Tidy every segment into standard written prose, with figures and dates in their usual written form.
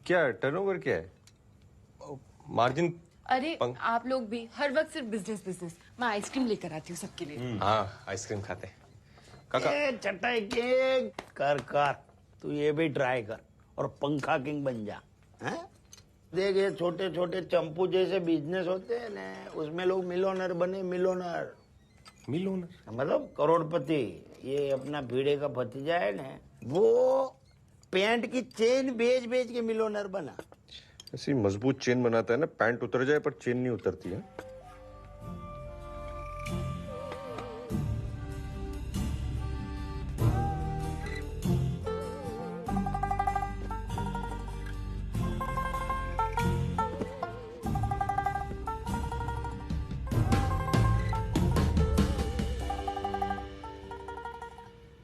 क्या टर्नओवर क्या है? मार्जिन? अरे आप लोग भी हर वक्त सिर्फ बिजनेस बिजनेस। मैं आइसक्रीम लेकर आती हूँ सबके लिए। हाँ, आइसक्रीम खाते हैं। काका चटाई के कर तू ये भी ट्राई कर और पंखा किंग बन जा। हैं? देख ये छोटे छोटे चंपू जैसे बिजनेस होते हैं ना, उसमें लोग मिलोनर बने। मिलोनर मतलब करोड़पति। ये अपना भीड़े का भतीजा है ना, वो पैंट की चेन बेच बेच के मिलोनर बना। ऐसी मजबूत चेन बनाता है ना, पैंट उतर जाए पर चेन नहीं उतरती है।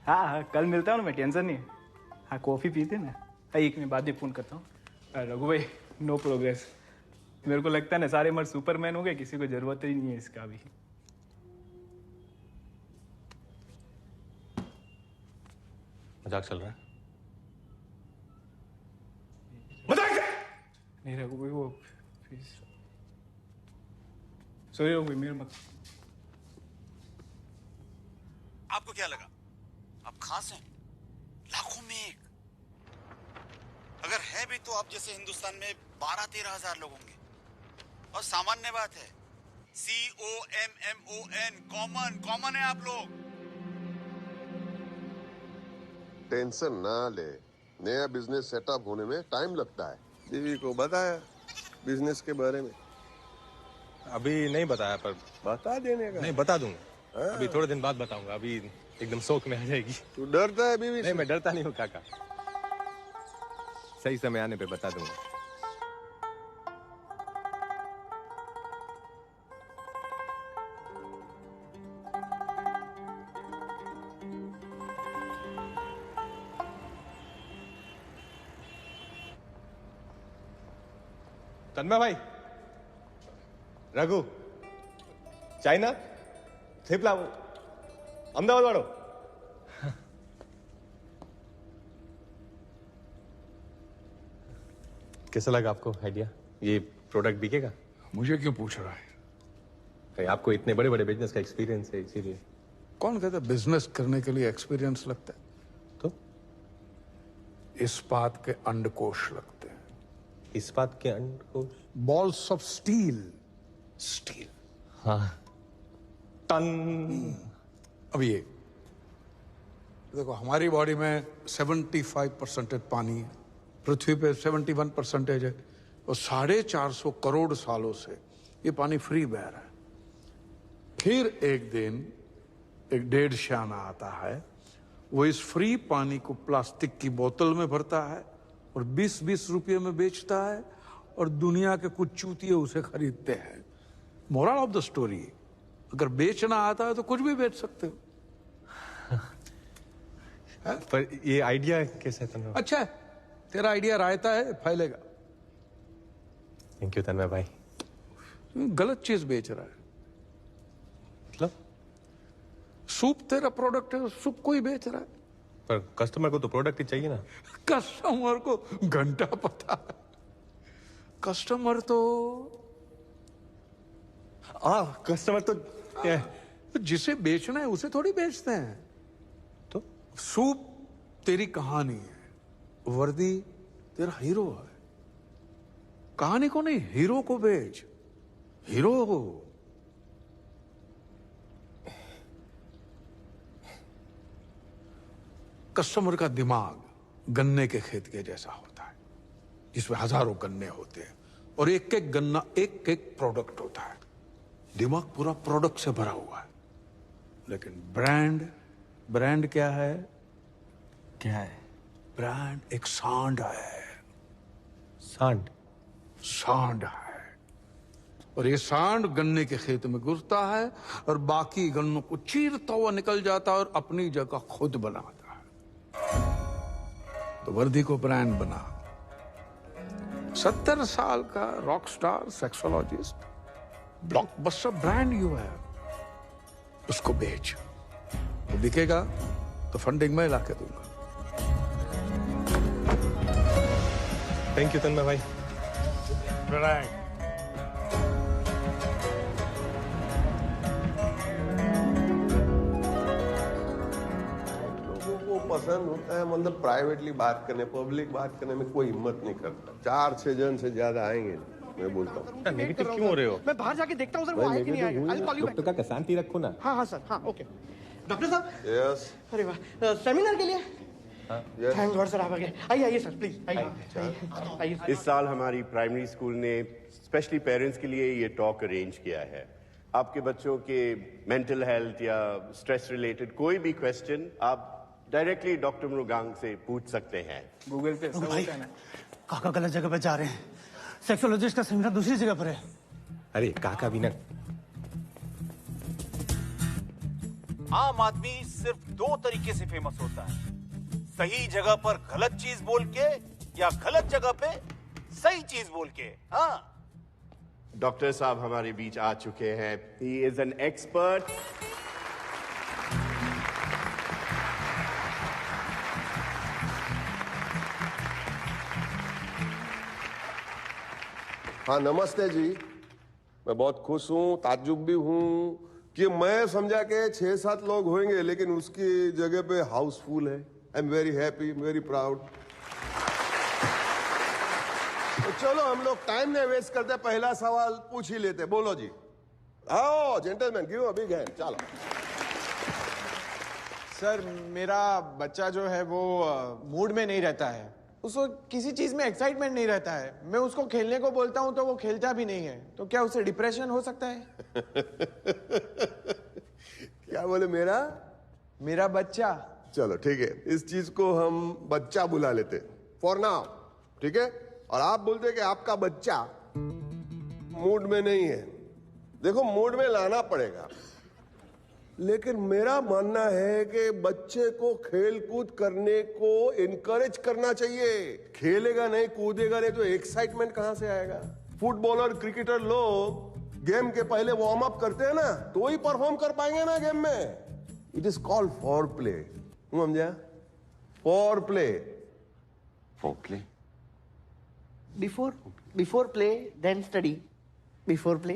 हाँ, कल मिलता हूँ मैं, टेंशन नहीं। हाँ, कॉफी पीते ना। एक मिनट बाद ही फोन करता हूँ। रघु भाई, नो प्रोग्रेस। मेरे को लगता है ना सारे मर्द सुपरमैन हो गए, किसी को जरूरत ही नहीं है इसका भी। मजाक चल रहा है? नहीं रघु भाई, वो सॉरी रघु भाई, मेरे मत। आपको क्या लगा आप खास हैं? लाखों में एक। अगर है भी तो आप जैसे हिंदुस्तान में 12-13 हजार लोग होंगे। और सामान्य बात है, COMMON, कॉमन है आप लोग। टेंशन ना ले, नया बिजनेस सेटअप होने में टाइम लगता है। बीवी को बताया बिजनेस के बारे में? अभी नहीं बताया, पर बता देने का। नहीं, बता दूंगा। अभी थोड़े दिन बाद बताऊंगा। अभी एकदम शौक में आ जाएगी। तू डरता है बीवी से? नहीं, मैं डरता नहीं हूँ काका। सही समय आने पे बता दूंगा। तन्मय भाई, रघु, चाइना थेपला अहमदाबाद वालों। कैसा लगा आपको आइडिया? ये प्रोडक्ट बिकेगा? मुझे क्यों पूछ रहा है? भाई, आपको इतने बड़े बड़े बिजनेस का एक्सपीरियंस है, इसीलिए। कौन कहता है बिजनेस करने के लिए एक्सपीरियंस लगता है? तो इस्पात के अंडकोश लगते हैं। इस्पात के अंडकोश? Balls of steel. स्टील। हाँ, टन। अब ये देखो, हमारी बॉडी में 75% पानी है, पृथ्वी पे 71% है, और 450 करोड़ सालों से ये पानी फ्री बह रहा है। फिर एक दिन एक डेढ़ शाना आता है, वो इस फ्री पानी को प्लास्टिक की बोतल में भरता है और 20-20 रुपये में बेचता है, और दुनिया के कुछ चूतिए उसे खरीदते हैं। मोरल ऑफ द स्टोरी, अगर बेचना आता है तो कुछ भी बेच सकते हो। पर ये आइडिया कैसे है तन्मय? अच्छा है, तेरा आइडिया रायता है, फैलेगा। थैंक यू तन्मय भाई। गलत चीज बेच रहा है। मतलब? सूप तेरा प्रोडक्ट है, सूप कोई बेच रहा है। पर कस्टमर को तो प्रोडक्ट ही चाहिए ना। कस्टमर को घंटा पता है। कस्टमर तो कस्टमर तो जिसे बेचना है उसे थोड़ी बेचते हैं। तो सूप तेरी कहानी है, वर्दी तेरा हीरो है। कहानी को नहीं, हीरो को बेच। हीरो हो। कस्टमर का दिमाग गन्ने के खेत के जैसा होता है, जिसमें हजारों गन्ने होते हैं और एक एक गन्ना एक एक प्रोडक्ट होता है। दिमाग पूरा प्रोडक्ट से भरा हुआ है। लेकिन ब्रांड क्या है? क्या है? ब्रांड एक सांड है। सांड है। और ये सांड गन्ने के खेत में घुसता है और बाकी गन्नों को चीरता हुआ निकल जाता है और अपनी जगह खुद बनाता है। तो वर्दी को ब्रांड बना। 70 साल का rock star sexologist, blockbuster brand you है, उसको बेच। वो बिकेगा तो फंडिंग में लाके दूंगा। थैंक यू तन्मय भाई। राइट। लोगों को पसंद होता है मतलब प्राइवेटली बात करने, पब्लिक बात करने में कोई हिम्मत नहीं करता। 4-6 जन से ज्यादा आएंगे नहीं, मैं बोलता हूँ। नेगेटिव क्यों हो रहे हो? मैं बाहर जाके देखता हूँ सर, वो आया कि नहीं आया। I'll call you back. Doctor का शांति रखो ना। हाँ हाँ सर, हाँ ओके। डॉक्टर साहब, यस अरे वाह, सेमिनार के लिए थैंक गॉड सर आप आ गए। आइए आइए सर प्लीज आइए आइए। इस साल हमारी प्राइमरी स्कूल ने स्पेशली पेरेंट्स के लिए ये टॉक अरेंज किया है। आपके बच्चों के मेंटल हेल्थ या स्ट्रेस रिलेटेड कोई भी क्वेश्चन आप डायरेक्टली डॉक्टर मृगांक से पूछ सकते हैं। गूगल पे सब भाई होता है ना। काका गलत जगह पे जा रहे हैं। सेक्सोलॉजिस्ट का सेमिनार दूसरी जगह पर है। अरे काका भी ना। आम आदमी सिर्फ 2 तरीके से फेमस होता है, सही जगह पर गलत चीज बोल के या गलत जगह पे सही चीज बोल के। हाँ, डॉक्टर साहब हमारे बीच आ चुके हैं। He is an expert. हाँ नमस्ते जी, मैं बहुत खुश हूँ, ताज्जुब भी हूँ कि मैं समझा के 6-7 लोग होंगे लेकिन उसकी जगह पे हाउसफुल है। I am very happy, very proud. तो चलो हम लोग टाइम नहीं वेस्ट करते, पहला सवाल पूछ ही लेते। बोलो जी। आओ gentleman, give a big hand. चलो सर, मेरा बच्चा जो है वो मूड में नहीं रहता है। उसको किसी चीज में एक्साइटमेंट नहीं रहता है। मैं उसको खेलने को बोलता हूँ तो वो खेलता भी नहीं है। तो क्या उसे डिप्रेशन हो सकता है? क्या बोले? मेरा बच्चा। चलो ठीक है, इस चीज को हम बच्चा बुला लेते फॉर नाउ, ठीक है। और आप बोलते कि आपका बच्चा मूड में नहीं है। देखो मूड में लाना पड़ेगा, लेकिन मेरा मानना है कि बच्चे को खेल कूद करने को इनकरेज करना चाहिए। खेलेगा नहीं, कूदेगा नहीं तो एक्साइटमेंट कहां से आएगा? फुटबॉलर, क्रिकेटर लोग गेम के पहले वार्म अप करते हैं ना, तो ही परफॉर्म कर पाएंगे ना गेम में। It is called foreplay. समझा? Foreplay. Foreplay. Before play then study. Before play.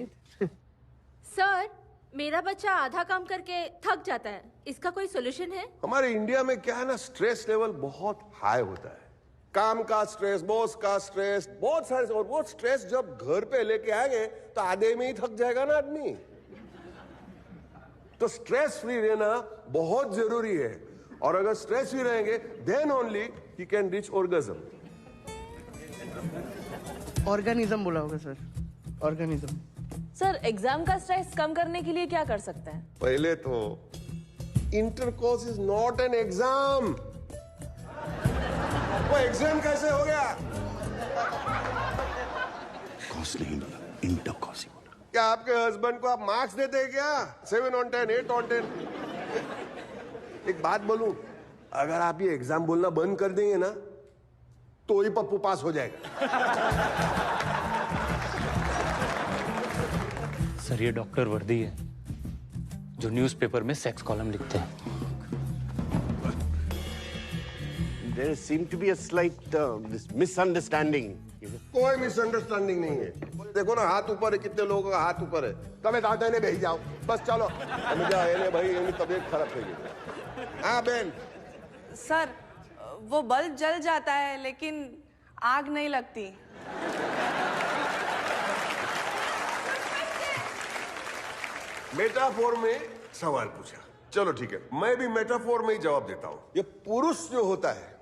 Sir, मेरा बच्चा आधा काम करके थक जाता है, इसका कोई सोल्यूशन है? हमारे इंडिया में क्या है ना, स्ट्रेस लेवल बहुत हाई होता है। काम का स्ट्रेस, बॉस का स्ट्रेस, बहुत सारे। और वो स्ट्रेस जब घर पे लेके आएंगे तो आधे में ही थक जाएगा ना आदमी। तो स्ट्रेस फ्री रहना बहुत जरूरी है। और अगर स्ट्रेस फ्री रहेंगे देन ओनली ही कैन रीच ऑर्गेज्म। ऑर्गेनिज्म बोला होगा सर, ऑर्गेनिज्म। सर, एग्जाम का स्ट्रेस कम करने के लिए क्या कर सकते हैं? पहले तो intercourse is not an exam. वो एग्जाम कैसे हो गया? कॉस नहीं बोला, इंटरकॉस ही बोला। क्या आपके हस्बैंड को आप मार्क्स देते हैं क्या? 7 on 10, 8 on 10? एक बात बोलूं, अगर आप ये एग्जाम बोलना बंद कर देंगे ना तो ही पप्पू पास हो जाएगा। सर, ये डॉक्टर वर्दी है जो न्यूज़पेपर में सेक्स कॉलम लिखते हैं। There seemed to be a slight misunderstanding. कोई मिसअंडरस्टैंडिंग नहीं है। देखो ना, हाथ ऊपर है, कितने लोगों का हाथ ऊपर है। तबे दादा ने भेज जाओ, बस चलो। भाई तबीयत खराब થઈ गई। हाँ बहन। सर, वो बल्ब जल जाता है लेकिन आग नहीं लगती। मेटाफोर में सवाल पूछा, चलो ठीक है, मैं भी मेटाफोर में ही जवाब देता हूं। ये पुरुष जो होता है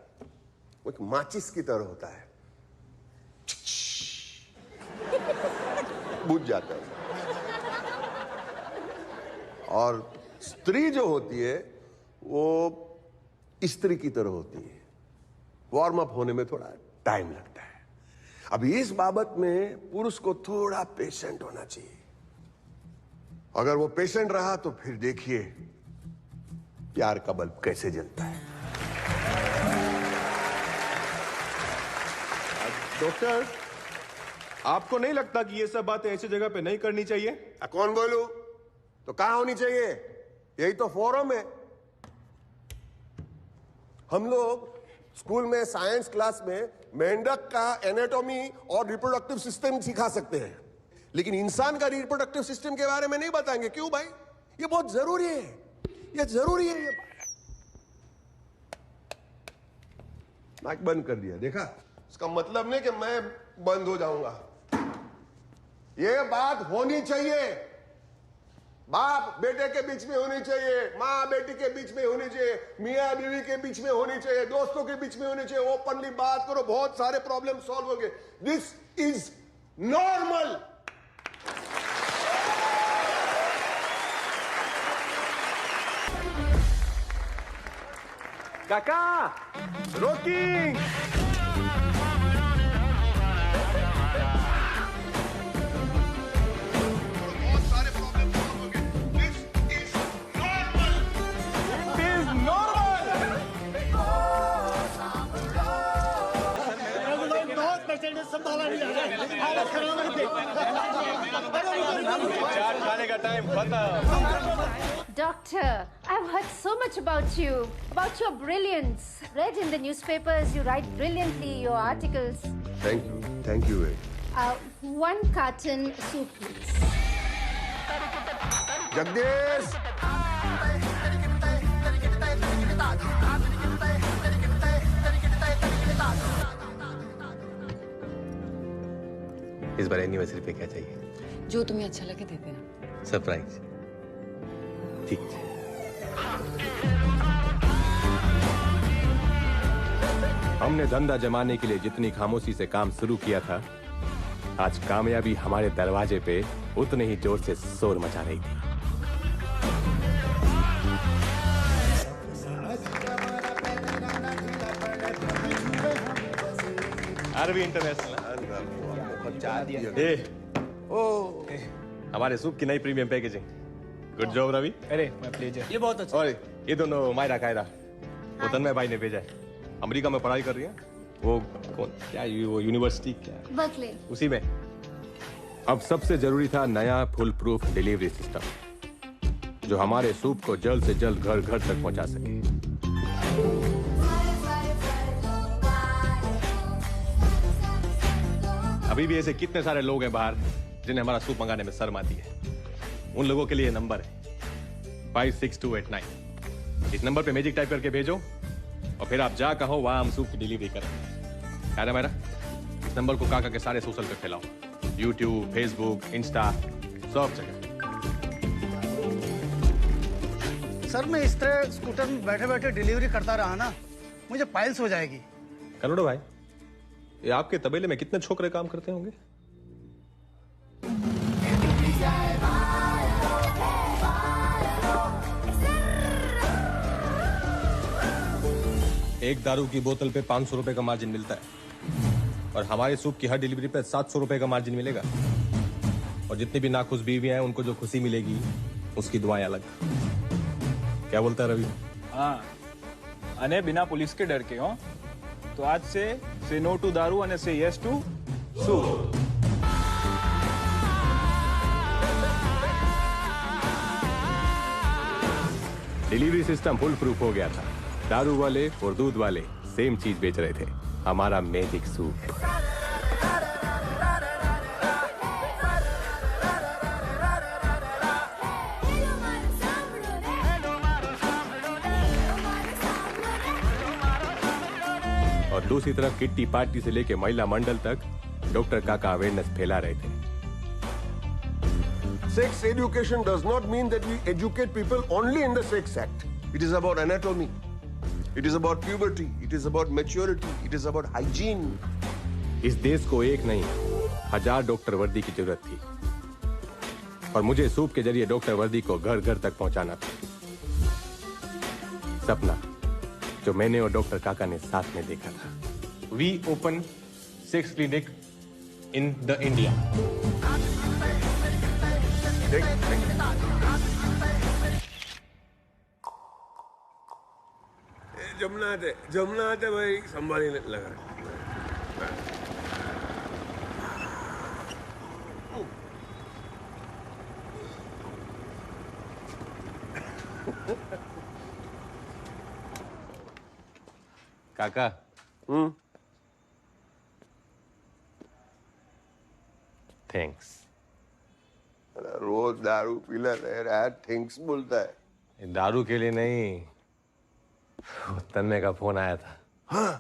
वो एक माचिस की तरह होता है, बुझ जाता है। और स्त्री जो होती है वो स्त्री की तरह होती है, वार्म अप होने में थोड़ा टाइम लगता है। अब इस बाबत में पुरुष को थोड़ा पेशेंट होना चाहिए। अगर वो पेशेंट रहा तो फिर देखिए प्यार का बल्ब कैसे जलता है। डॉक्टर, आपको नहीं लगता कि ये सब बातें ऐसी जगह पे नहीं करनी चाहिए? कौन बोलू? तो कहां होनी चाहिए? यही तो फोरम है। हम लोग स्कूल में साइंस क्लास में मेंढक का एनाटॉमी और रिप्रोडक्टिव सिस्टम सिखा सकते हैं, लेकिन इंसान का रिप्रोडक्टिव सिस्टम के बारे में नहीं बताएंगे। क्यों भाई? ये बहुत जरूरी है, ये जरूरी है। ये माइक बंद कर दिया, देखा? इसका मतलब नहीं कि मैं बंद हो जाऊंगा। ये बात होनी चाहिए, बाप बेटे के बीच में होनी चाहिए, माँ बेटी के बीच में होनी चाहिए, मियाँ बीवी के बीच में होनी चाहिए, दोस्तों के बीच में होनी चाहिए। ओपनली बात करो, बहुत सारे प्रॉब्लम सॉल्व होंगे। This is normal. काका, रोकिंग। खाने का टाइम खत्म। Doctor, I've heard so much about you, about your brilliance. Read in the newspapers, you write brilliantly, your articles. Thank you. One carton soup, please. Jagdish, इस बार anniversary पे क्या चाहिए? जो तुम्हें अच्छा लगे दे देना। सरप्राइज। ठीक है। हमने धंधा जमाने के लिए जितनी खामोशी से काम शुरू किया था, आज कामयाबी हमारे दरवाजे पे उतने ही जोर से शोर मचा रही थी। RV international. हमारे सूप की नई premium packaging. Good job Ravi. अरे माय प्लेजर। ये बहुत अच्छा। और ये दोनों मायरा कायरा, वो तन्मय भाई ने भेजा है। अमेरिका में पढ़ाई कर रही है। वो कौन क्या वो यूनिवर्सिटी क्या बर्कले, उसी में। अब सबसे जरूरी था नया फुल प्रूफ डिलीवरी सिस्टम, जो हमारे सूप को जल्द से जल्द घर घर तक पहुंचा सके। अभी भी ऐसे कितने सारे लोग हैं बाहर जिन्हें हमारा सूप मंगाने में शर्म आती है। उन लोगों के लिए नंबर है 56289। इस नंबर पे मैजिक टाइप करके भेजो और फिर आप जा कहो वहां हम सूप की डिलीवरी करें। क्या ना मेरा? इस नंबर को काका के सारे सोशल पे फैलाओ, यूट्यूब, फेसबुक, इंस्टा, सब जगह। सर मैं इस तरह स्कूटर में बैठे बैठे डिलीवरी करता रहा ना, मुझे पाइल्स हो जाएगी। करोड़ो भाई, ये आपके तबेले में कितने छोकरे काम करते होंगे? एक दारू की बोतल पे 500 रुपए का मार्जिन मिलता है और हमारे सूप की हर डिलीवरी पे 700 रुपए का मार्जिन मिलेगा। और जितनी भी नाखुश बीवियां हैं उनको जो खुशी मिलेगी उसकी दुआएं अलग। क्या बोलता है रवि? हाँ, अने बिना पुलिस के डर के हो तो आज से नो टू दारू અને से yes to soup. Delivery system full proof हो गया था। दारू वाले और दूध वाले सेम चीज बेच रहे थे, हमारा मैजिक सूप। और दूसरी तरफ किट्टी पार्टी से लेके महिला मंडल तक डॉक्टर काका अवेयरनेस फैला रहे थे। Sex education does not mean that we educate people only in the sex act. It is about anatomy. It is about puberty. It is about maturity. It is about hygiene. इस देश को एक नहीं 1000 doctor वर्दी की जरूरत थी और मुझे सूप के जरिए डॉक्टर वर्दी को घर घर तक पहुंचाना था। सपना जो मैंने और डॉक्टर काका ने साथ में देखा था। We open 6 clinic in the India. जमना आते भाई संभालने लगा। काका थैंक्स। रोज दारू पी ले यार, थिंग्स बोलता है। दारू के लिए नहीं, तन्ने का फोन आया था। हाँ?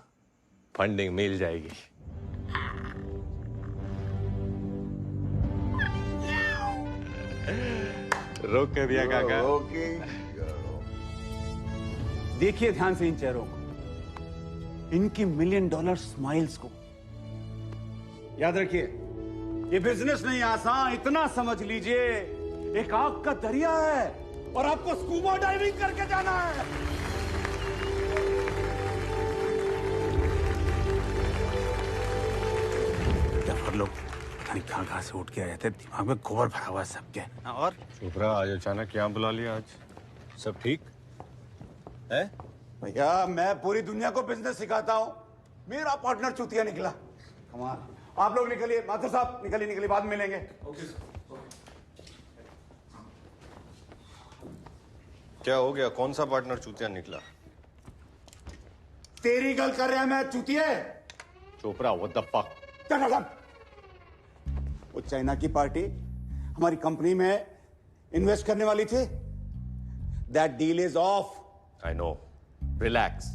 फंडिंग मिल जाएगी। रोक के दिया काका। देखिए ध्यान से इन चेहरों को, इनकी $1 मिलियन स्माइल्स को। याद रखिए, ये बिजनेस नहीं आसान, इतना समझ लीजिए एक आग का दरिया है और आपको स्कूबा डाइविंग करके जाना है। डफर लोग पता नहीं कहां से उठ के आए थे, दिमाग में गोबर भरा हुआ है सबके। और चोपड़ा आज अचानक क्या बुला लिया? आज सब ठीक है? भैया मैं पूरी दुनिया को बिजनेस सिखाता हूँ, मेरा पार्टनर चूतिया निकला। कमाल। आप लोग निकलिए, माथुर साहब निकलिए, बाद में मिलेंगे। क्या हो गया? कौन सा पार्टनर चूतिया निकला? तेरी गल कर रहा मैं चूतिया। Chopra what the fuck? वो चाइना की पार्टी हमारी कंपनी में इन्वेस्ट करने वाली थी। That deal is of. I know, relax.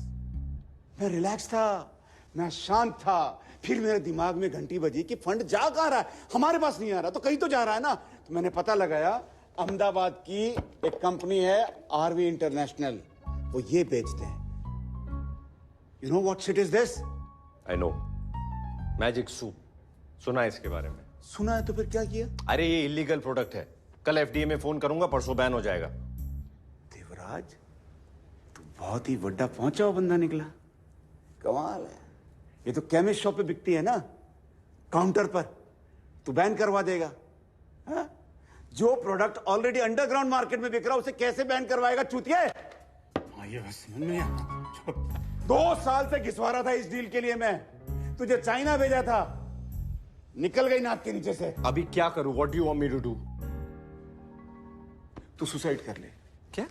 मैं रिलैक्स था, मैं शांत था, फिर मेरे दिमाग में घंटी बजी कि फंड जा कहां रहा है, हमारे पास नहीं आ रहा तो कहीं तो जा रहा है ना। तो मैंने पता लगाया, अहमदाबाद की एक कंपनी है आरवी इंटरनेशनल, वो ये बेचते हैं। You know what shit is this? I know, magic soup. सुना है इसके बारे में? सुना है तो फिर क्या किया? अरे ये इलीगल प्रोडक्ट है, कल एफडीए में फोन करूंगा, परसों बैन हो जाएगा। देवराज, तू बहुत ही बड़ा पहुंचा हुआ बंदा निकला। कमाल है। ये तो केमिस्ट शॉप पे बिकती है ना, काउंटर पर। तू बैन करवा देगा? हा? जो प्रोडक्ट ऑलरेडी अंडरग्राउंड मार्केट में बिक रहा है उसे कैसे बैन करवाएगा चूतिया? ये बस समझ में नहीं आता। 2 साल से घिसवा रहा था इस डील के लिए मैं, तुझे चाइना भेजा था, निकल गई नाक के नीचे से। अभी क्या करूं? What do you want me to do? तू सुसाइड कर ले। क्या?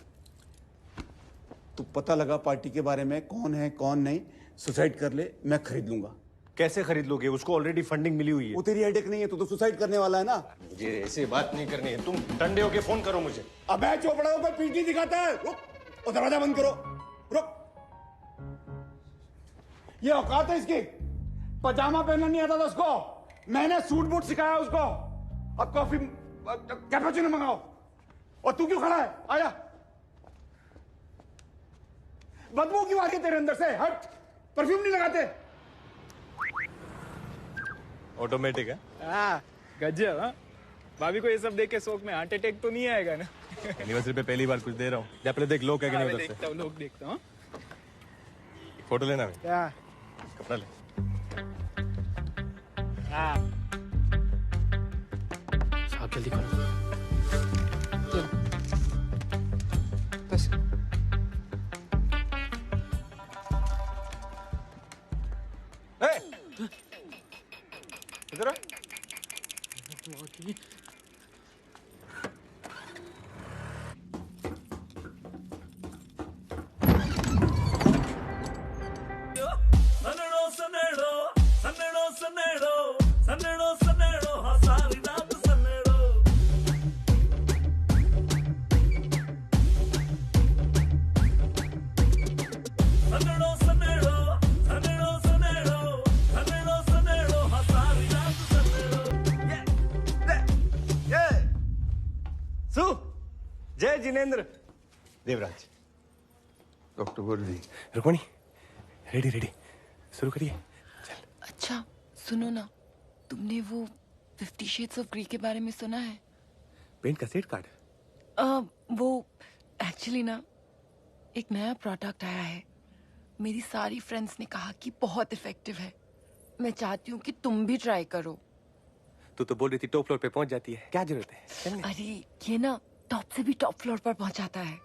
तू पता लगा पार्टी के बारे में, कौन है कौन नहीं, सुसाइड कर ले, मैं खरीद लूंगा। कैसे खरीद लोगे? उसको ऑलरेडी फंडिंग मिली हुई है। वो तेरी हेडेक नहीं है, तू तो सुसाइड करने वाला है ना। मुझे ऐसे बात नहीं करनी है, तुम ठंडे होके फोन करो मुझे। अबे चोपड़ा ऊपर पीठी दिखाता है। रुक, और दरवाजा बंद करो। रुक, ये औकात है इसकी? पजामा पहनना नहीं आता था उसको, मैंने सूट बूट सिखाया उसको। अब कॉफी कैपुचिनो मंगाओ। और तू क्यों खड़ा है? आया। बदबू क्यों आ रही है तेरे अंदर से? हट, परफ्यूम नहीं लगाते? ऑटोमेटिक है। हाँ, गजब। हाँ, भाभी को ये सब देख के शौक में हार्ट अटैक तो नहीं आएगा ना? एनिवर्सरी पे पहली बार कुछ दे रहा हूँ। जा पहले देख लोग क्या कहने उधर से। देखता हूँ, लोग देखता हूँ। फोटो लेना है? क्या? कपड़ा ले। हाँ, साहब जल्दी करो। बस इधर आ। जय जिनेंद्र। देवराज। डॉक्टर वर्दी। रुक्मणी, रेडी रेडी, शुरू करिए। अच्छा सुनो ना, तुमने वो 50 शेड्स ऑफ ग्रे के बारे में सुना है? पेंट का सेट कार्ड? वो एक्चुअली ना एक नया प्रोडक्ट आया है। मेरी सारी फ्रेंड्स ने कहा कि बहुत इफेक्टिव है। मैं चाहती हूँ कि तुम भी ट्राई करो। तू तो बोल रही थी टॉप फ्लोर पे पहुंच जाती है, क्या जरूरत है? अरे ये ना टॉप से भी टॉप फ्लोर पर पहुंचाता है।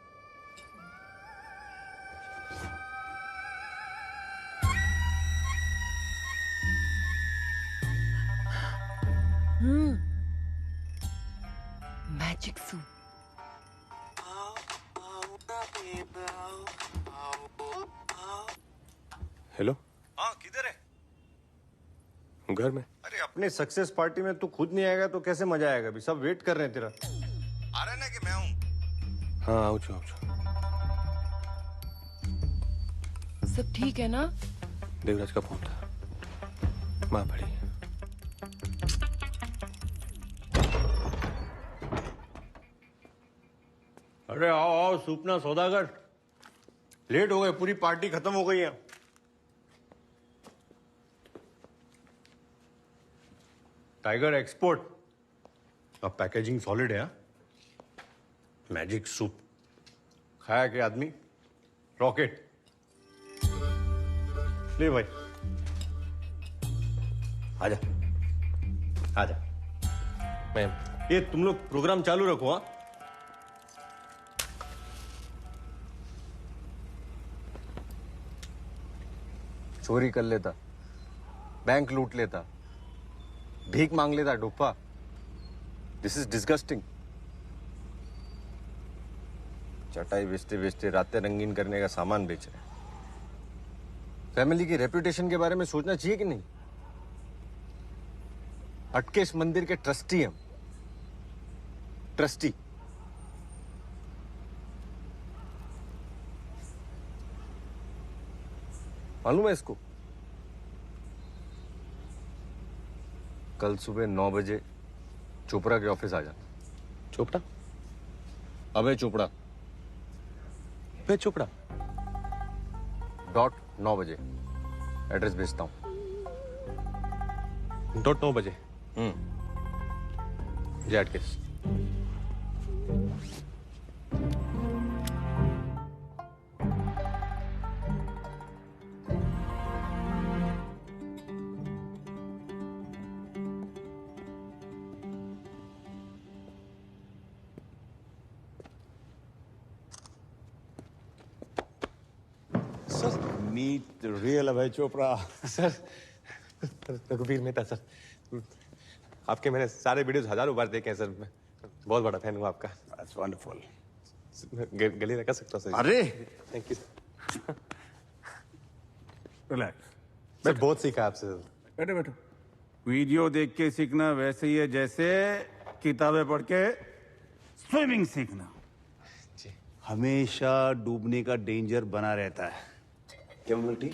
Magic soup. हेलो। हाँ, किधर घर में। अरे अपने सक्सेस पार्टी में तू खुद नहीं आएगा तो कैसे मजा आएगा? अभी सब वेट कर रहे हैं तेरा। आ रहा है ना कि मैं हूँ? हाँ आओ। सब ठीक है ना? देवराज का फोन था, माँ पड़ी। अरे आओ सूपना सौदागर, लेट हो गए, पूरी पार्टी खत्म हो गई है। टाइगर एक्सपोर्ट, अब पैकेजिंग सॉलिड है। मैजिक सूप खाया क्या आदमी? रॉकेट ले भाई, आजा आजा। मैं ये तुम लोग प्रोग्राम चालू रखो। हाँ चोरी कर लेता, बैंक लूट लेता, भीख मांग लेता डुप्पा। This is disgusting. चटाई बेचते बेचते रातें रंगीन करने का सामान बेच रहे हैं। फैमिली की रेपुटेशन के बारे में सोचना चाहिए कि नहीं? अटकेश मंदिर के ट्रस्टी हम, ट्रस्टी। मालूम है इसको? कल सुबह 9 बजे चोपड़ा के ऑफिस आ जाना। चोपड़ा? अबे चोपड़ा, अबे चोपड़ा। डॉट 9 बजे एड्रेस भेजता हूँ। डॉट 9 बजे। जय अटकेश। मीट रियल अभय चोपड़ा। सर रघुवीर मेहता सर, आपके मैंने सारे वीडियोस हजारों बार देखे हैं सर। मैं बहुत बड़ा फैन हूँ आपका। That's wonderful. गले लगा सकता हूँ सर? अरे thank you sir. Relax sir बहुत सीखा आपसे सर। बैठो बैठो। वीडियो देख के सीखना वैसे ही है जैसे किताबें पढ़ के स्विमिंग सीखना। हमेशा डूबने का डेंजर बना रहता है। क्या बोल ठीक?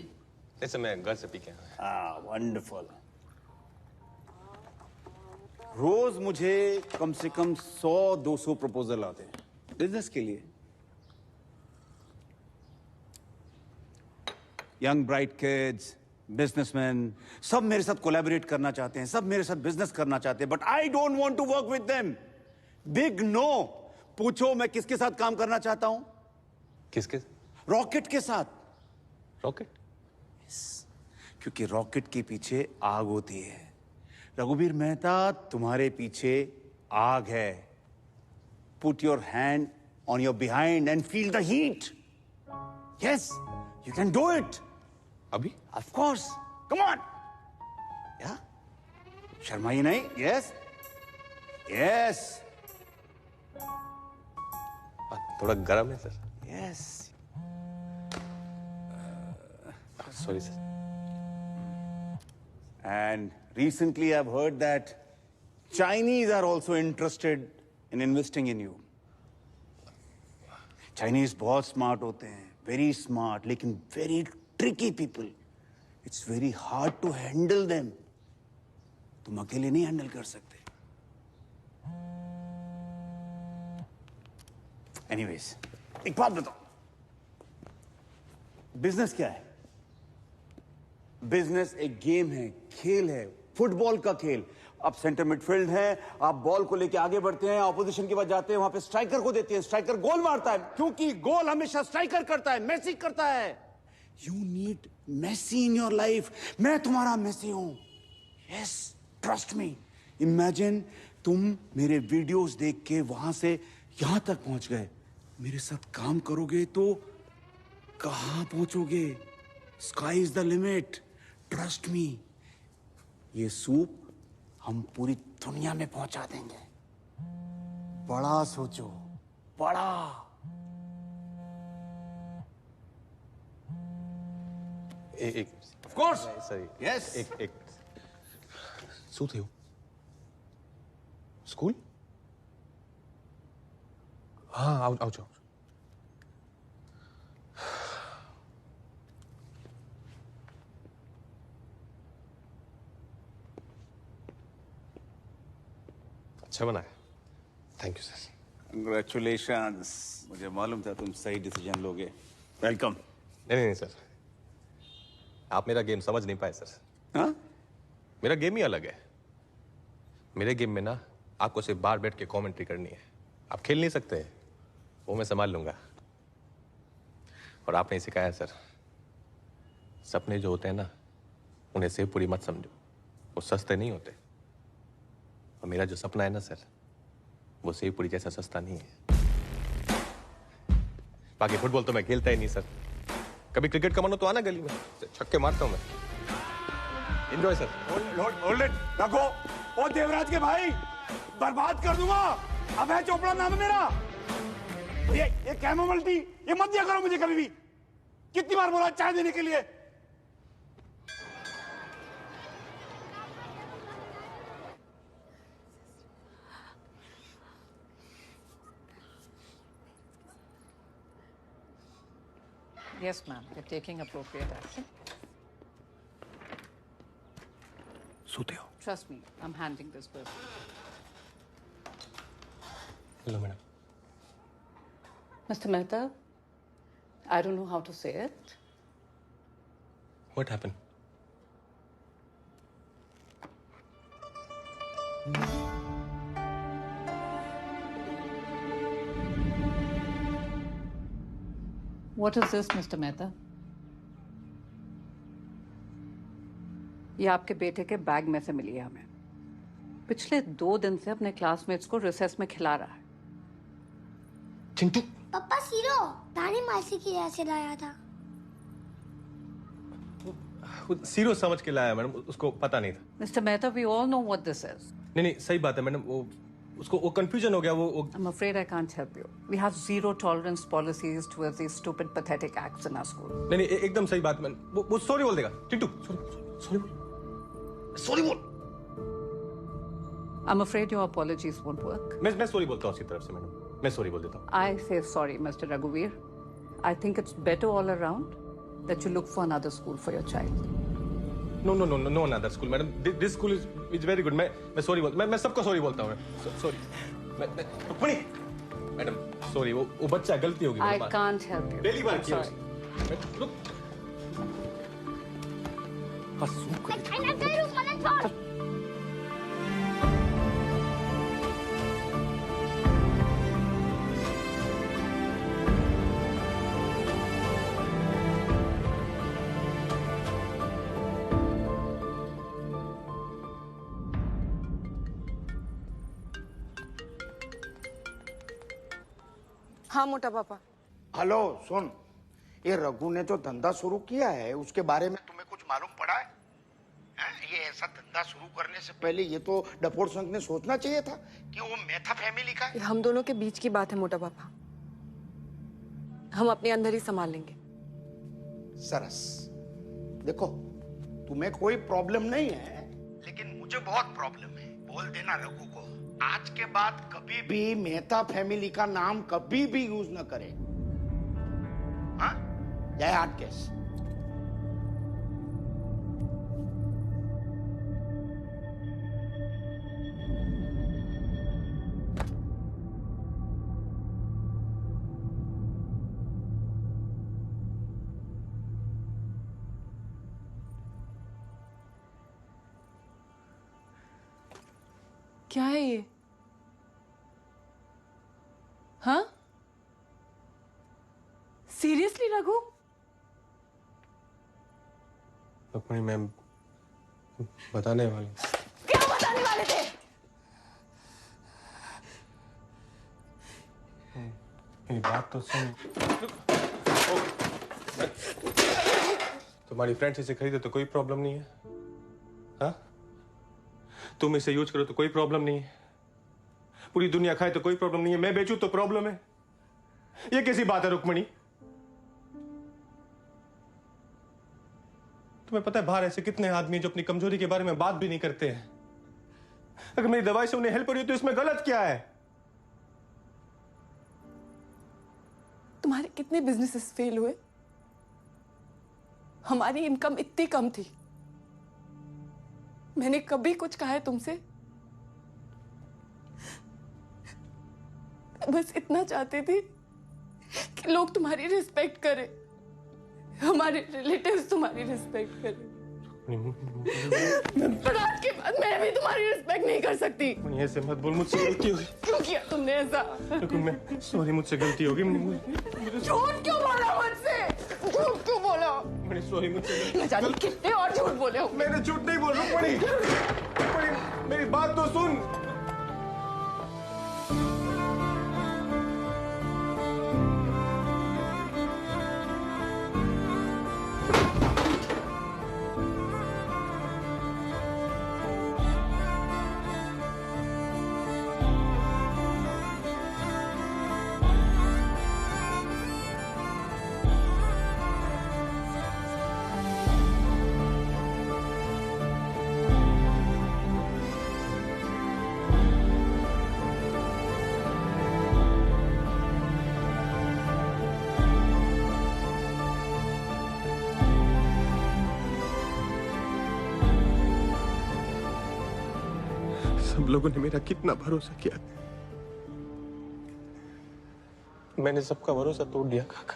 नहीं सर, मैं घर से पी के आया। हाँ वंडरफुल। रोज मुझे कम से कम 100-200 प्रपोजल आते हैं बिजनेस के लिए। यंग ब्राइट किड्स, बिजनेसमैन, सब मेरे साथ कोलैबोरेट करना चाहते हैं, सब मेरे साथ बिजनेस करना चाहते हैं, but I don't want to work with them. Big no. पूछो मैं किसके साथ काम करना चाहता हूं? किसके? रॉकेट के साथ। रॉकेट? क्योंकि रॉकेट के पीछे आग होती है। रघुवीर मेहता, तुम्हारे पीछे आग है। Put your hand on your behind and feel the heat. Yes, you can do it. अभी? Of course, come on. या शर्माइए नहीं। Yes yes. थोड़ा गर्म है sir. Yes. Sorry sir. And recently I've heard that Chinese are also interested in investing in you. Chinese बहुत smart होते हैं, very smart, लेकिन very tricky people. It's very hard to handle them. तुम अकेले नहीं handle कर सकते। Anyways, एक बात बताओ, बिजनेस क्या है? बिजनेस एक गेम है, खेल है, फुटबॉल का खेल। आप सेंटर मिडफील्ड हैं, आप बॉल को लेके आगे बढ़ते हैं, ऑपोजिशन के पास जाते हैं, वहां पे स्ट्राइकर को देते हैं, स्ट्राइकर गोल मारता है, क्योंकि गोल हमेशा स्ट्राइकर करता है, मेसी करता है। You need messy in your life. मैं तुम्हारा मेसी हूं। Yes, trust me. इमेजिन तुम मेरे वीडियोस देख के वहां से यहां तक पहुंच गए। मेरे साथ काम करोगे तो कहां पहुंचोगे? Sky is the limit. Trust me. ये सूप हम पूरी दुनिया में पहुंचा देंगे। बड़ा सोचो, बड़ा। एक ऑफ कोर्स। सही। यस। एक શું થયું? સ્કૂલ? હા, આવજો. अच्छा बनाया. Thank you sir. कंग्रेचुलेशंस. मुझे मालूम था तुम सही डिसीजन लोगे. वेलकम. नहीं सर, आप मेरा गेम समझ नहीं पाए सर. हाँ? मेरा गेम ही अलग है. मेरे गेम में ना आपको सिर्फ बाहर बैठ के कमेंट्री करनी है. आप खेल नहीं सकते, वो मैं संभाल लूंगा. और आपने ही सिखाया सर, सपने जो होते हैं ना उन्हें सेव पूरी मत समझो, वो सस्ते नहीं होते. और मेरा जो सपना है ना सर, वो सेव पूरी जैसा सस्ता नहीं है. बाकी फुटबॉल तो मैं खेलता ही नहीं सर. कभी क्रिकेट का मन हो तो आना गली में, छक्के मारता हूं मैं. Enjoy sir. Hold it. रखो. ओ देवराज के भाई, बर्बाद कर दूंगा. अभय चोपड़ा नाम है मेरा. ये कैमोमाइल टी ये मत दिया करो मुझे कभी भी. कितनी बार बोला चाय देने के लिए. Yes, ma'am. We're taking appropriate action. सोते हो? Trust me, I'm handling this person. Hello madam. Mr. Mehta, I don't know how to say it. What happened? What is this, Mr. Mehta? ये आपके बेटे के बैग में से मिली है हमें. पिछले 2 दिन से अपने क्लासमेट्स को रिसेस में खिला रहा है. चिंटू. पापा सीरो दानी मासी की यहाँ से लाया था. सीरो समझ के लाया मैडम, उसको पता नहीं था. Mr. Mehta, we all know what this is. नहीं सही बात है मैडम. वो कंफ्यूजन हो गया. वो I'm afraid I can't help you. We have zero tolerance policies towards these stupid, pathetic acts in our school. नहीं एकदम सही बात मैडम. वो सॉरी बोल देगा. चिंटू सॉरी बोल. I'm afraid your apologies won't work. मैं सॉरी बोलता हूँ उसकी तरफ से मैडम. मैं सॉरी बोल देता हूँ. I say sorry, Mr. Raghuveer. I think it's better all around that you look for another school for your child. No another school madam. This school is very good. मैं sorry बोल. मैं सबको sorry बोलता हूँ. Sorry. Rukmini madam sorry. वो बच्चा गलती होगी. I can't help you. पहली बार I'm किया. sorry. रुक. हाँ मोटा पापा. हेलो सुन, ये रघु ने जो धंधा शुरू किया है उसके बारे में तुम्हें कुछ मालूम पड़ा है? ये ऐसा धंधा शुरू करने से पहले ये तो डपोर संघ ने सोचना चाहिए था कि वो मेहता फैमिली का है. हम दोनों के बीच की बात है मोटा पापा. हम अपने अंदर ही संभाल लेंगे. सरस. देखो तुम्हें कोई प्रॉब्लम नहीं है, लेकिन मुझे बहुत प्रॉब्लम है. बोल देना रघु को आज के बाद कभी भी मेहता फैमिली का नाम कभी भी यूज न करे. हाँ? जय हाटकेश. क्या है ये? हाँ? सीरियसली रघु? रुक्मिणी मैम बताने वाले. क्या बताने वाले थे? मेरी बात तो सुन. तुम्हारी फ्रेंड्स इसे खरीदे तो कोई प्रॉब्लम नहीं है. हाँ? तुम इसे यूज करो तो कोई प्रॉब्लम नहीं है. पूरी दुनिया खाए तो कोई प्रॉब्लम नहीं है. मैं बेचूं तो प्रॉब्लम है. ये कैसी बात है रुक्मिणी? तुम्हें पता है बाहर ऐसे कितने आदमी जो अपनी कमजोरी के बारे में बात भी नहीं करते हैं. अगर मेरी दवाई से उन्हें हेल्प हो रही है तो इसमें गलत क्या है? तुम्हारे कितने बिजनेसेस फेल हुए? हमारी इनकम इतनी कम थी, मैंने कभी कुछ कहा है तुमसे? बस इतना चाहती थी कि लोग तुम्हारी रिस्पेक्ट करें, हमारे रिलेटिव्स तुम्हारी रिस्पेक्ट करें। पर आज के बाद मैं भी तुम्हारी रिस्पेक्ट नहीं कर सकती। ऐसे मत बोल, मुझसे गलती हो गई। क्यों किया तुमने ऐसा? मैं सॉरी, मुझसे गलती हो गई। झूठ क्यों बोला मुझसे? झूठ क्यों बोला? मैंने सॉरी, मुझसे मैं जाने कितने और झूठ बोले हो। मैंने झूठ नहीं बोल रहा। मेरी बात तो सुन। सब लोगों ने मेरा कितना भरोसा किया, मैंने सबका भरोसा तोड़ दिया काका।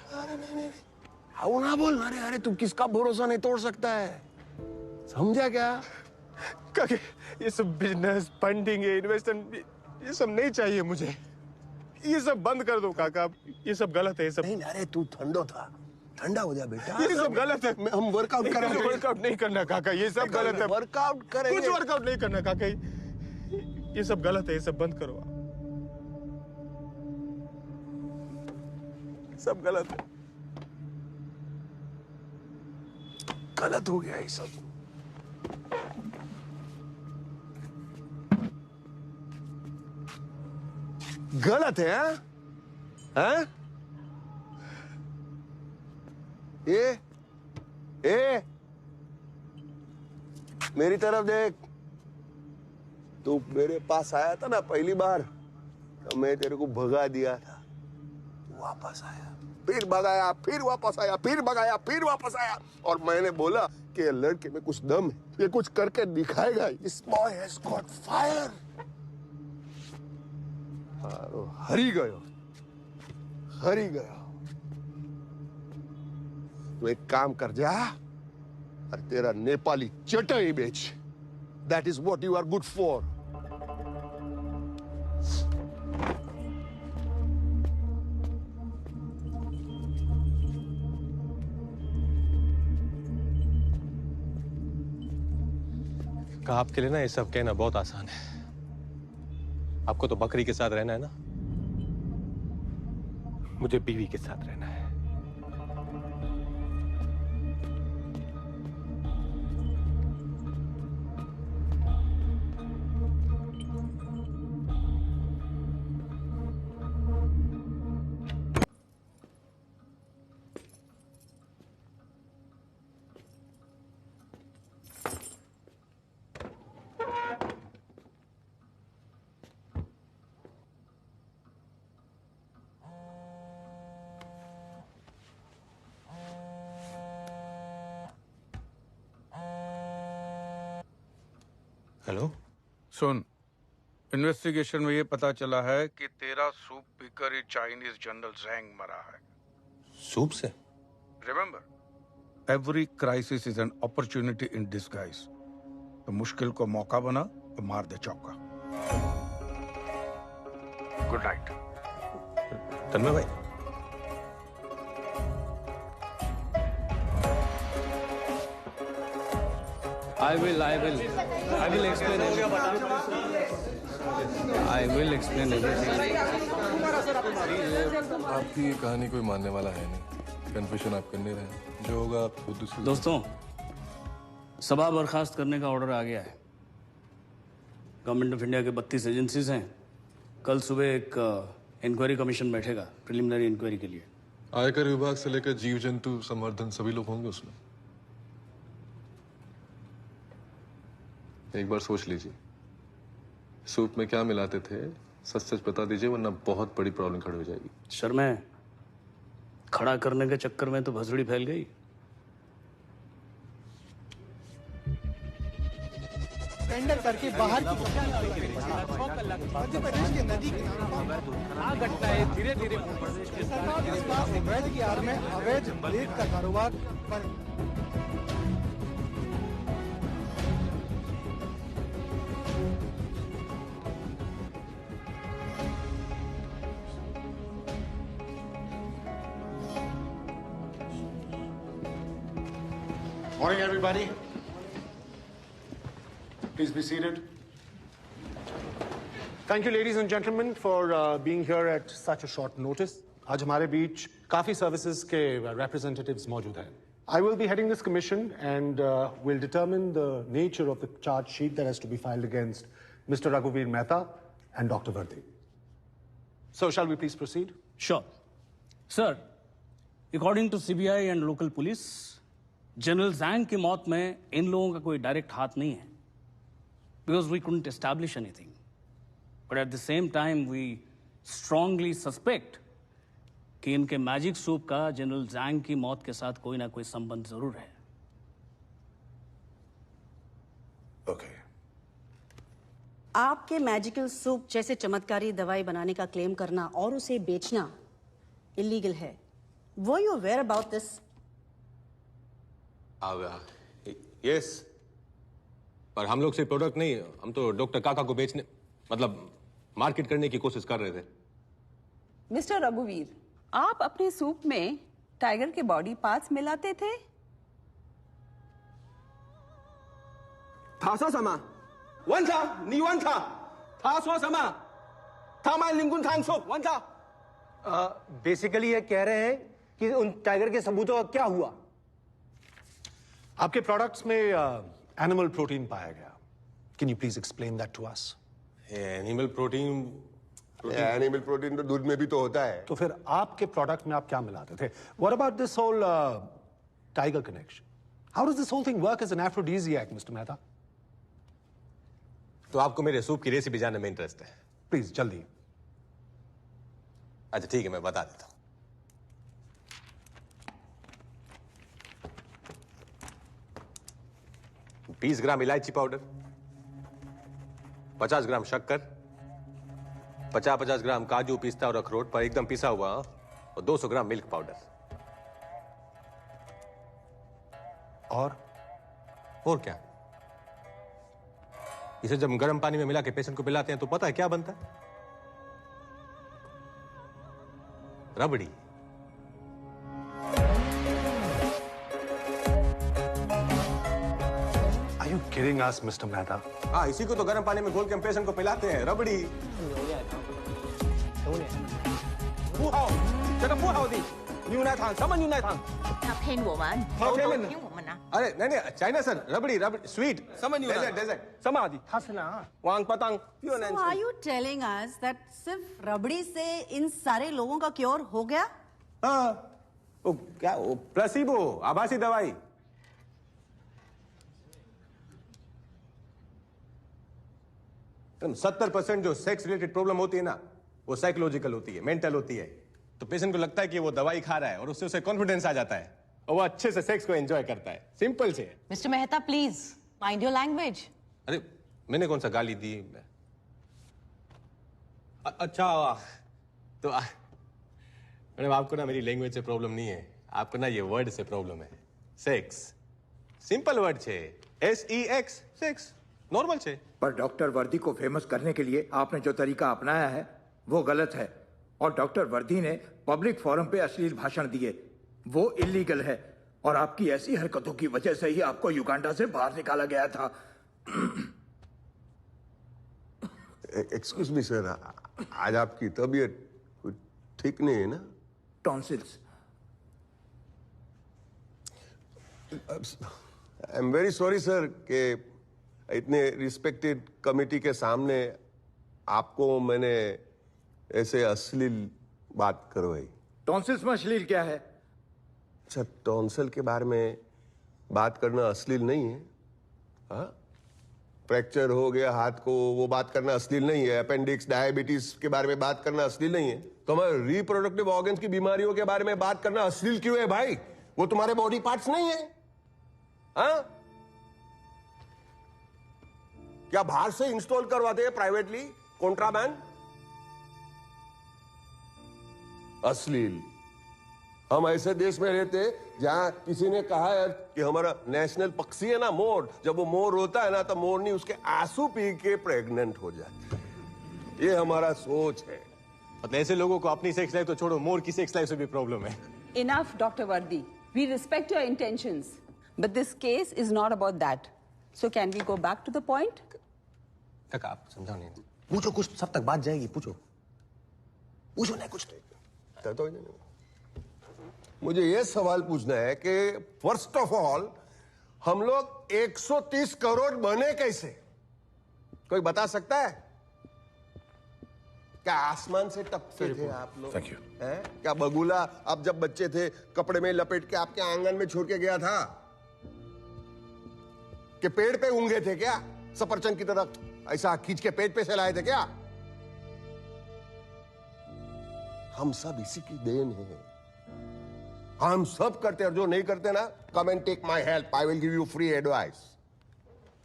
आओ ना बोल। अरे अरे तू किसका भरोसा नहीं तोड़ सकता है, समझा क्या? काका ये सब बिजनेस फंडिंग इन्वेस्टमेंट ये सब नहीं चाहिए मुझे। ये सब बंद कर दो काका, ये सब गलत है। ये सब नहीं, अरे तू ठंडो था, ठंडा हो जा बेटा। ये सब गलत है। हम वर्कआउट करेंगे। वर्कआउट नहीं करना काका, ये सब गलत है। वर्कआउट करेंगे। कुछ वर्कआउट नहीं करना काका, ये सब गलत है। ये सब बंद करो, सब गलत है। गलत हो गया ये सब। गलत है हाँ? हाँ? ए मेरी तरफ देख। तू मेरे पास आया था ना पहली बार, तो मैं तेरे को भगा दिया था। तू वापस आया, फिर भगाया, फिर वापस आया, फिर भगाया, फिर वापस आया। और मैंने बोला कि लड़के में कुछ दम है, ये कुछ करके दिखाएगा। This boy has got fire। हरी गयो, हरी गयो। तू एक काम कर जा और तेरा नेपाली चटाई बेच। That is what you are good for। का आपके लिए ना ये सब कहना बहुत आसान है। आपको तो बकरी के साथ रहना है ना, मुझे बीवी के साथ रहना है। हेलो सुन, इन्वेस्टिगेशन में ये पता चला है कि तेरा सूप पीकर ही चाइनीज जनरल ज़ैंग मरा है। सूप से? Remember, every crisis is an opportunity in disguise. तो मुश्किल को मौका बना और मार दे चौका। Good night. तन्मय भाई, I will explain everything. I will explain everything. आपकी ये कहानी कोई मानने वाला है नहीं। कन्फेशन आप करने रहे, जो होगा आप खुद उसे। दोस्तों, सभा बर्खास्त करने का ऑर्डर आ गया है। गवर्नमेंट ऑफ इंडिया के 32 एजेंसीज हैं। कल सुबह एक इंक्वायरी कमीशन बैठेगा प्रिलिमिनरी इंक्वायरी के लिए। आयकर विभाग से लेकर जीव जंतु संवर्धन सभी लोग होंगे उसमें। एक बार सोच लीजिए, सूप में क्या मिलाते थे सच सच बता दीजिए, वरना बहुत बड़ी प्रॉब्लम खड़ी हो जाएगी। सर मैं खड़ा करने के चक्कर में तो भसड़ी फैल गई। टेंडर करके बाहर की मध्य प्रदेश के नदी किनारों धीरे धीरे अवैध की आड़ में अवैध रेत का कारोबार पर Morning, everybody. Please be seated. Thank you, ladies and gentlemen, for being here at such a short notice. आज हमारे बीच काफी services के representatives मौजूद हैं. I will be heading this commission and will determine the nature of the charge sheet that has to be filed against Mr. Raghuveer Mehta and Dr. Vardhi. So, shall we please proceed? Sure. Sir, according to CBI and local police, general Zhang की मौत में इन लोगों का कोई direct हाथ नहीं है, because we couldn't establish anything, but at the same time we strongly suspect कि इनके मैजिक सूप का जनरल जैंग की मौत के साथ कोई ना कोई संबंध जरूर है। ओके। आपके मैजिकल सूप जैसे चमत्कारी दवाई बनाने का क्लेम करना और उसे बेचना इलीगल है। Were you aware about this? Yes, पर हम लोग सिर्फ प्रोडक्ट नहीं, हम तो डॉक्टर काका को बेचने मतलब मार्केट करने की कोशिश कर रहे थे। मिस्टर रघुवीर, आप अपने सूप में टाइगर के बॉडी पार्ट्स मिलाते थे? बेसिकली ये कह रहे हैं कि उन टाइगर के सबूतों का क्या हुआ? आपके प्रोडक्ट्स में एनिमल प्रोटीन पाया गया। Can you please explain that to us? Animal protein animal protein तो दूध में भी तो होता है। तो फिर आपके प्रोडक्ट में आप क्या मिलाते थे? What about this whole tiger connection? How does this whole thing work as an aphrodisiac, mister Mehta? तो आपको मेरे सूप की रेसिपी जानने में इंटरेस्ट है? प्लीज जल्दी। अच्छा ठीक है, मैं बता देता हूं। 20 ग्राम इलायची पाउडर, 50 ग्राम शक्कर, 50-50 ग्राम काजू, पिस्ता और अखरोट पर एकदम पिसा हुआ, और 200 ग्राम मिल्क पाउडर। और क्या? इसे जब गर्म पानी में मिला के पेशेंट को पिलाते हैं तो पता है क्या बनता है? रबड़ी। Are you kidding us, Mr. Mehta? हाँ, इसी को तो गर्म पानी में घोल के हम पेशेंट को पिलाते हैं, रबड़ी। अरे नहीं नहीं, चाइना सर, रबड़ी रबड़ी स्वीट डेजर्ट वांग पतंग। So are you telling us that सिर्फ रबड़ी से इन सारे लोगों का क्योर हो गया? हाँ, वो क्या, वो प्लेसिबो, आभासी दवाई। तो 70% जो सेक्स रिलेटेड प्रॉब्लम होती है ना, वो साइकोलॉजिकल होती है, मेंटल होती है। तो पेशेंट को लगता है कि वो दवाई खा रहा है और उससे उसे कॉन्फिडेंस आ जाता है और वो अच्छे से सेक्स को एंजॉय करता है। सिंपल से। Mister Mehta, please mind your language. अरे मैंने कौन सा गाली दी? अच्छा तो मैडम, आपको ना मेरी लैंग्वेज से प्रॉब्लम नहीं है, आपको ना ये वर्ड से प्रॉब्लम है। सेक्स सिंपल वर्ड छे, SEX, सेक्स नॉर्मल छे। पर डॉक्टर वर्दी को फेमस करने के लिए आपने जो तरीका अपनाया है वो गलत है, और डॉक्टर वर्दी ने पब्लिक फोरम पे अश्लील भाषण दिए, वो इलीगल है, और आपकी ऐसी हरकतों की वजह से ही आपको युगांडा से बाहर निकाला गया था। एक्सक्यूज मी सर, आज आपकी तबीयत ठीक नहीं है ना? Tonsils. I am very sorry sir कि इतने रिस्पेक्टेड कमेटी के सामने आपको मैंने ऐसे अश्लील बात करवाई। टॉन्सिल्स में अश्लील क्या है? अच्छा, टॉन्सिल के बारे में बात करना अश्लील नहीं है? हाँ, फ्रैक्चर हो गया हाथ को, वो बात करना अश्लील नहीं है। अपेंडिक्स, डायबिटीज के बारे में बात करना अश्लील नहीं है। तो हमारे रिप्रोडक्टिव ऑर्गन्स की बीमारियों के बारे में बात करना अश्लील क्यों है भाई? वो तुम्हारे बॉडी पार्ट्स नहीं है। हाँ, क्या बाहर से इंस्टॉल करवाते हैं प्राइवेटली कॉन्ट्राबैंड? अश्लील। हम ऐसे देश में रहते हैं जहां किसी ने कहा है कि हमारा नेशनल पक्षी है ना मोर, जब वो मोर रोता है ना तो मोरनी उसके आंसू पी के प्रेग्नेंट हो जाती है। ये हमारा सोच है। मतलब ऐसे लोगों को अपनी सेक्स लाइफ तो छोड़ो, मोर की सेक्स लाइफ से भी प्रॉब्लम है। Enough, Dr. Vardi. We respect your intentions, but this case is not about that. So can we go back to the point? काका आप समझाओ नहीं, पूछो कुछ, सब तक बात जाएगी। पूछो नहीं, कुछ नहीं। तो मुझे ये सवाल पूछना है कि फर्स्ट ऑफ ऑल हम लोग 130 करोड़ बने कैसे? कोई बता सकता है? क्या आसमान से टपके थे आप लोग? Thank you. क्या बगुला आप जब बच्चे थे कपड़े में लपेट के आपके आंगन में छोड़ के गया था? कि पेड़ पे ऊंगे थे क्या सफरचंद की तरह ऐसा खींच के पेट पे से लाए थे क्या? हम सब इसी की देन है। हम सब करते हैं, जो नहीं करते ना, come and take my help, I will give you free advice.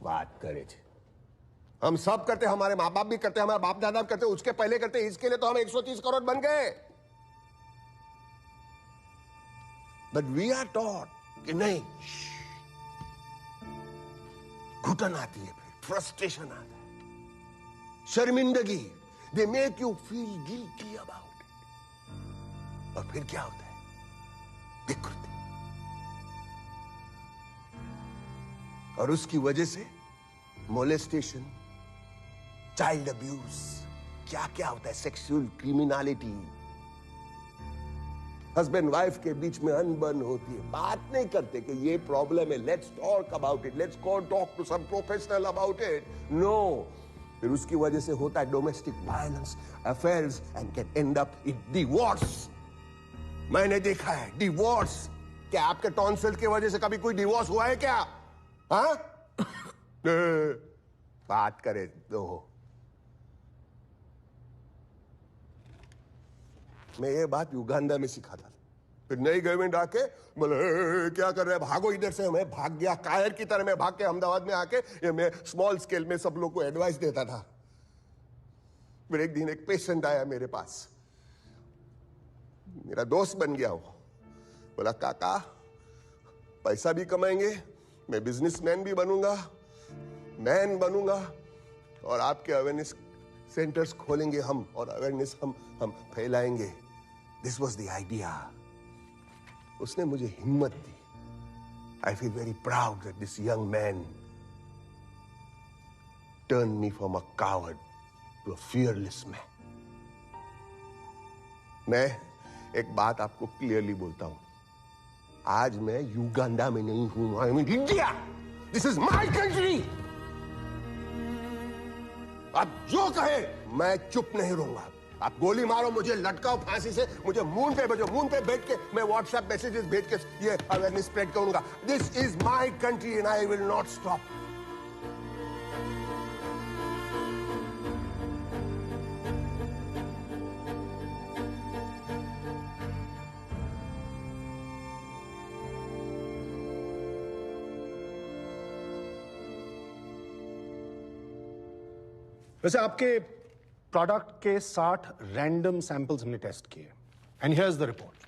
बात करे थे, हम सब करते, हमारे माँ बाप भी करते, हमारे बाप दादा भी करते, उसके पहले करते, इसके लिए तो हम 130 करोड़ बन गए। बट वी आर टॉट कि नहीं, घुटन आती है, फिर फ्रस्ट्रेशन आता है, शर्मिंदगी, they make you feel guilty about it. और फिर क्या होता है? विकृति। और उसकी वजह से मोलेस्टेशन, चाइल्ड अब्यूज, क्या क्या होता है, सेक्सुअल क्रिमिनलिटी, हस्बैंड वाइफ के बीच में अनबन होती है, बात नहीं करते कि ये प्रॉब्लम है, let's talk about it, let's go talk to some professional about it. No, फिर उसकी वजह से होता है domestic violence, affairs, and can end up in divorce. मैंने देखा है डिवोर्स। क्या आपके टॉन्सिल की वजह से कभी कोई डिवोर्स हुआ है क्या? हाँ? बात करे दो। मैं ये बात युगांडा में सीखा था। फिर नई गवर्नमेंट आके बोले क्या कर रहे हैं, भागो इधर से। मैं भाग गया कायर की तरह, मैं भाग के अहमदाबाद में आके ये मैं स्मॉल स्केल में सब लोग को एडवाइस देता था। फिर एक दिन एक पेशेंट आया मेरे पास, मेरा दोस्त बन गया वो। बोला काका पैसा भी कमाएंगे, मैं बिजनेसमैन भी बनूंगा, मैन बनूंगा, और आपके अवेयरनेस सेंटर्स खोलेंगे हम, और अवेयरनेस हम फैलाएंगे। This was the idea. उसने मुझे हिम्मत दी। I feel very proud that this young man turn me from a coward to a fearless man. मैं एक बात आपको क्लियरली बोलता हूं, आज मैं युगांडा में नहीं हूं, I am in India. This is my country. आप जो कहे मैं चुप नहीं रहूंगा। आप गोली मारो, मुझे लटकाओ फांसी से, मुझे मून पे भेजो, मून पे बैठ के मैं व्हाट्सएप मैसेजेस भेज के ये अवेयरनेस स्प्रेड करूंगा। This is my country and I will not stop. वैसे आपके प्रोडक्ट के 60 रैंडम सैंपल्स हमने टेस्ट किए, and here's the report.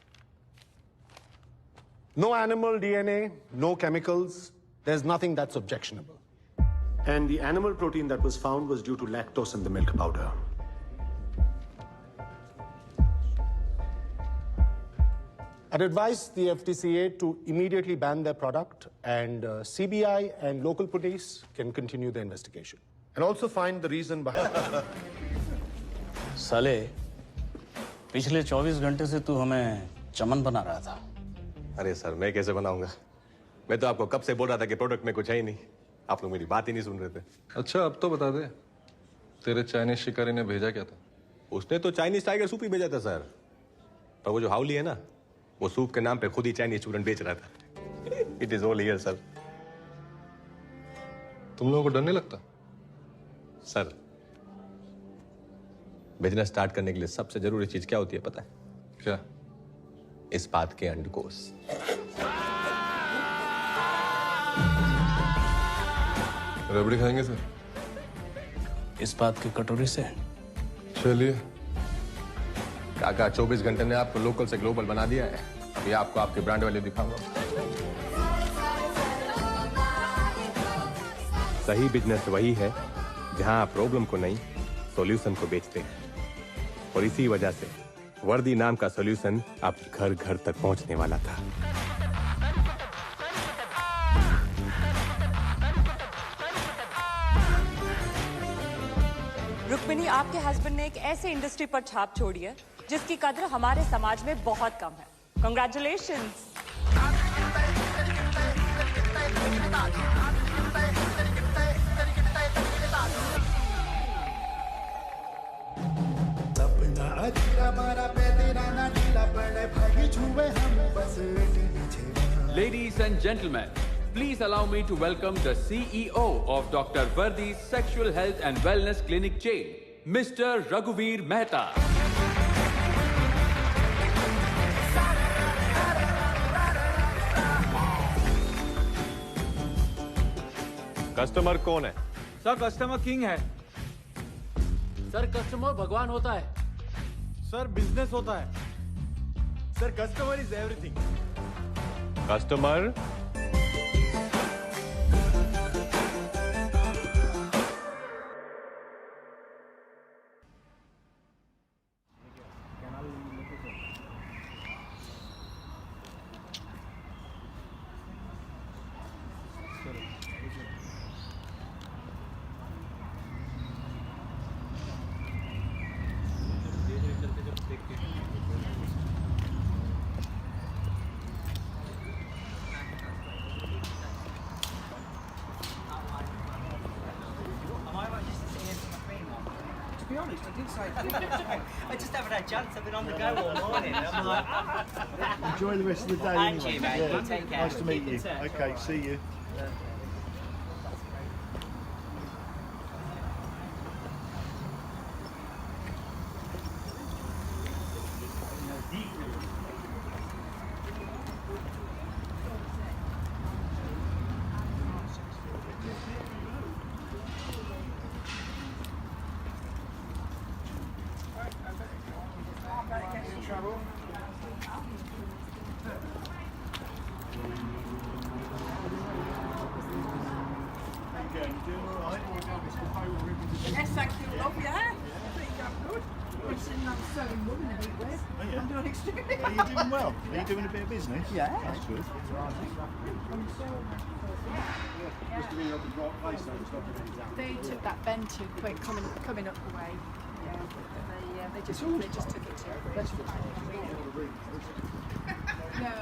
No animal DNA, no chemicals, there is nothing that's objectionable, and the animal protein that was found was due to lactose in the milk powder. I'd advise the FTCA to immediately ban their product, and CBI and local police can continue the investigation. And also find the reason behind. साले, पिछले 24 घंटे से तू हमें चमन बना रहा था। अरे सर, मैं कैसे बनाऊंगा? मैं तो आपको कब से बोल रहा था कि प्रोडक्ट में कुछ है ही नहीं। आप लोग मेरी बात ही नहीं सुन रहे थे। अच्छा अब तो बता दे, तेरे चाइनीज शिकारी ने भेजा क्या था? उसने तो चाइनीज टाइगर सूप ही भेजा था सर, पर वो जो हाउली है ना, वो सूप के नाम पे खुद ही चाइनीज चूरन बेच रहा था। It is all here sir. तुम लोगों को डर नहीं लगता? सर, बिजनेस स्टार्ट करने के लिए सबसे जरूरी चीज क्या होती है पता है? क्या? इस बात के अंडकोश। रबड़ी खाएंगे सर? इस बात की कटोरी से। चलिए। काका 24 घंटे ने आपको लोकल से ग्लोबल बना दिया है। अभी आपको आपके ब्रांड वैल्यू दिखाऊंगा। सही बिजनेस वही है जहां आप प्रॉब्लम को नहीं, सॉल्यूशन को बेचते हैं। और इसी वजह से वर्दी नाम का सॉल्यूशन आप घर घर तक पहुंचने वाला था। रुक्मिणी, आपके हस्बैंड ने एक ऐसे इंडस्ट्री पर छाप छोड़ी है जिसकी कद्र हमारे समाज में बहुत कम है। Congratulations. Ladies and gentlemen, please allow me to welcome the CEO of Dr. Vardi's Sexual Health and Wellness Clinic chain, Mr. Raghuveer Mehta. Customer कौन है? सर, कस्टमर किंग है। सर, कस्टमर भगवान होता है। सर, बिजनेस होता है। Sir, customer is everything. Customer be honest, I did say I just haven't had a chance. I've been on the go all morning. I'm like, enjoy the rest of the day. And anyway. you, mate. Yeah. You take care. Nice to meet Keep in you. touch. Okay, see you. Yes, thank you, love, yeah. I think I'm good. I'm sitting on selling wood in a big way. I'm doing extremely well. Are you doing well? Are you doing a bit of business? Yeah. That's good. They took that bend too quick coming up the way. Yeah, they just took it too. No.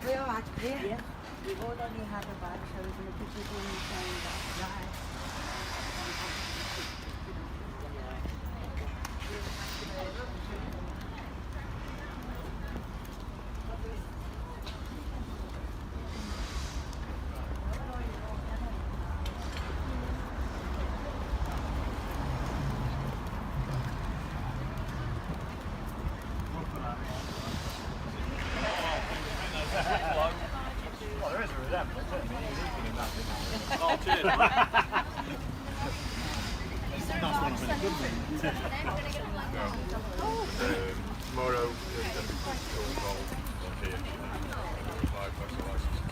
We all right here? Yeah. We've already had a bag, so we're going to put it in the same bag. Tomorrow, there's going to be 2 involved on here. My personal license.